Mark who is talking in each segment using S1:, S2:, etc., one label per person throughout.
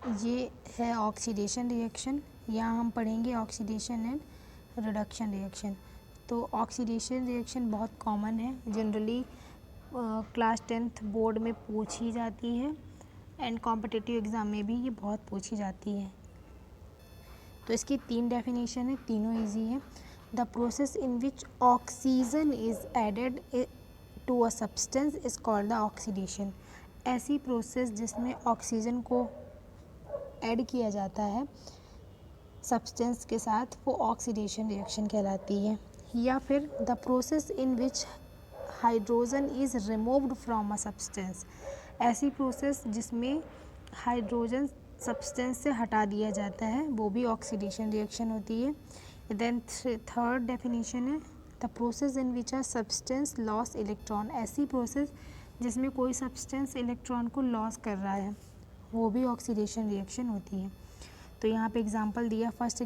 S1: ये है oxidation reaction. यहाँ हम पढ़ेंगे ऑक्सीडेशन एंड रिडक्शन रिएक्शन। तो ऑक्सीडेशन रिएक्शन बहुत कॉमन है, जनरली क्लास 10th बोर्ड में पूछी जाती है एंड कॉम्पिटिटिव एग्ज़ाम में भी ये बहुत पूछी जाती है। तो इसकी 3 डेफिनेशन है, तीनों इजी है। The process in which oxygen is added to a substance is called the oxidation. ऐसी प्रोसेस जिसमें ऑक्सीजन को ऐड किया जाता है सब्सटेंस के साथ, वो ऑक्सीडेशन रिएक्शन कहलाती है। या फिर the process in which hydrogen is removed from a substance. ऐसी प्रोसेस जिसमें हाइड्रोजन सब्सटेंस से हटा दिया जाता है, वो भी ऑक्सीडेशन रिएक्शन होती है। देन थर्ड डेफिनेशन है the process in which a substance loss electron. ऐसी प्रोसेस जिसमें कोई सब्सटेंस इलेक्ट्रॉन को लॉस कर रहा है, वो भी ऑक्सीडेशन रिएक्शन होती है। तो यहाँ पे एग्जांपल दिया। फर्स्ट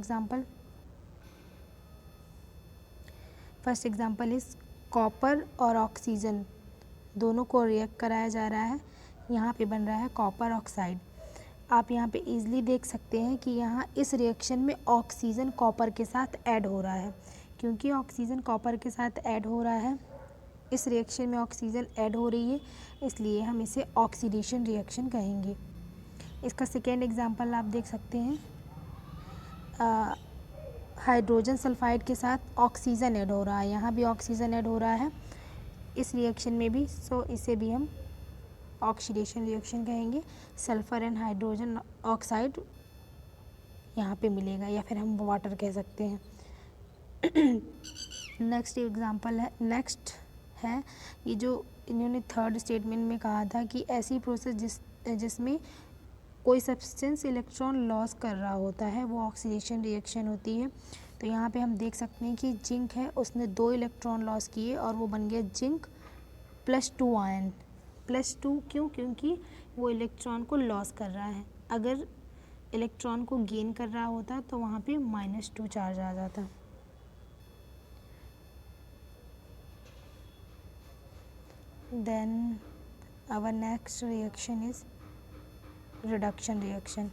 S1: एग्जांपल इज कॉपर और ऑक्सीजन दोनों को रिएक्ट कराया जा रहा है। यहाँ पे बन रहा है कॉपर ऑक्साइड। आप यहाँ पे इजीली देख सकते हैं कि यहाँ इस रिएक्शन में ऑक्सीजन कॉपर के साथ ऐड हो रहा है। क्योंकि ऑक्सीजन कॉपर के साथ ऐड हो रहा है, इस रिएक्शन में ऑक्सीजन ऐड हो रही है, इसलिए हम इसे ऑक्सीडेशन रिएक्शन कहेंगे। इसका सेकेंड एग्जांपल आप देख सकते हैं, हाइड्रोजन सल्फाइड के साथ ऑक्सीजन ऐड हो रहा है। यहाँ भी ऑक्सीजन ऐड हो रहा है इस रिएक्शन में भी, सो इसे भी हम ऑक्सीडेशन रिएक्शन कहेंगे। सल्फर एंड हाइड्रोजन ऑक्साइड यहाँ पे मिलेगा, या फिर हम वाटर कह सकते हैं। नेक्स्ट है ये जो इन्होंने थर्ड स्टेटमेंट में कहा था कि ऐसी प्रोसेस जिसमें कोई सब्सटेंस इलेक्ट्रॉन लॉस कर रहा होता है, वो ऑक्सीडेशन रिएक्शन होती है। तो यहाँ पे हम देख सकते हैं कि जिंक है, उसने 2 इलेक्ट्रॉन लॉस किए और वो बन गया जिंक +2 आयन। +2 क्यों? क्योंकि वो इलेक्ट्रॉन को लॉस कर रहा है। अगर इलेक्ट्रॉन को गेन कर रहा होता तो वहाँ पे -2 चार्ज आ जाता। Then our next reaction is reduction reaction.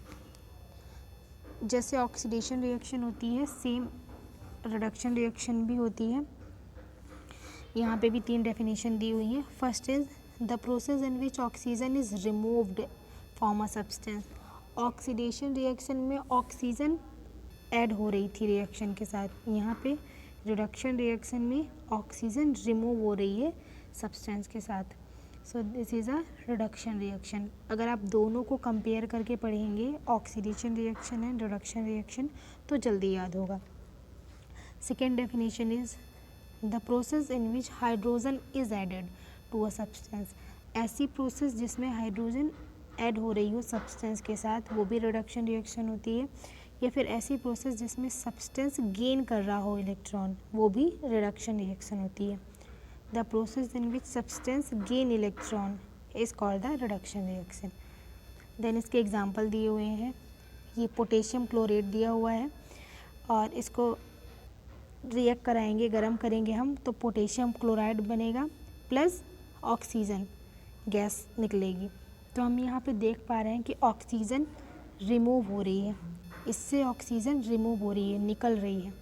S1: जैसे ऑक्सीडेशन रिएक्शन होती है, सेम रिडक्शन रिएक्शन भी होती है। यहाँ पे भी 3 डेफिनेशन दी हुई है। First is the process in which oxygen is removed from a substance. Oxidation reaction में ऑक्सीजन ऐड हो रही थी रिएक्शन के साथ, यहाँ पे रिडक्शन रिएक्शन में ऑक्सीजन रिमूव हो रही है सब्सटेंस के साथ। So this is a reduction reaction. अगर आप दोनों को कंपेयर करके पढ़ेंगे, oxidation reaction and reduction reaction, तो जल्दी याद होगा। Second definition is the process in which hydrogen is added to a substance. ऐसी प्रोसेस जिसमें हाइड्रोजन ऐड हो रही हो सब्सटेंस के साथ, वो भी रिडक्शन रिएक्शन होती है। या फिर ऐसी प्रोसेस जिसमें सब्सटेंस गेन कर रहा हो इलेक्ट्रॉन, वो भी रिडक्शन रिएक्शन होती है। The process in which substance gain electron is called the reduction reaction. Then इसके एग्जाम्पल दिए हुए हैं। ये पोटेशियम क्लोरेट दिया हुआ है और इसको रिएक्ट कराएंगे, गर्म करेंगे हम, तो पोटेशियम क्लोराइड बनेगा प्लस ऑक्सीजन गैस निकलेगी। तो हम यहाँ पे देख पा रहे हैं कि ऑक्सीजन रिमूव हो रही है, इससे ऑक्सीजन रिमूव हो रही है, निकल रही है।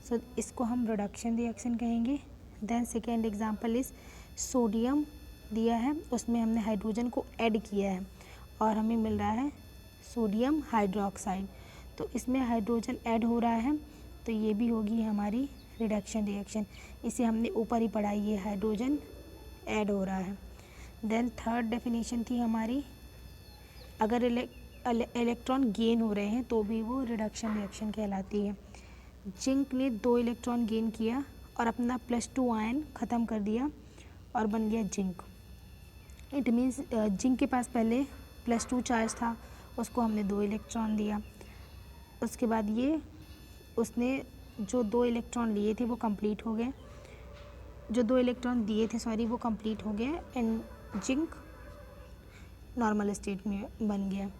S1: सो इसको हम रिडक्शन रिएक्शन कहेंगे। Then second example is sodium दिया है, उसमें हमने हाइड्रोजन को ऐड किया है और हमें मिल रहा है सोडियम हाइड्रोक्साइड। तो इसमें हाइड्रोजन ऐड हो रहा है, तो ये भी होगी हमारी रिडक्शन रिएक्शन। इसे हमने ऊपर ही पढ़ा, ये हाइड्रोजन ऐड हो रहा है। देन थर्ड डेफिनेशन थी हमारी, अगर इलेक्ट्रॉन गेन हो रहे हैं तो भी वो रिडक्शन रिएक्शन कहलाती है। जिंक ने 2 इलेक्ट्रॉन गेन किया और अपना +2 आयन ख़त्म कर दिया और बन गया जिंक। इट मीन्स जिंक के पास पहले +2 चार्ज था, उसको हमने 2 इलेक्ट्रॉन दिया। उसके बाद ये उसने जो 2 इलेक्ट्रॉन लिए थे वो कंप्लीट हो गए, जो 2 इलेक्ट्रॉन दिए थे सॉरी, वो कंप्लीट हो गए एंड जिंक नॉर्मल स्टेट में बन गया।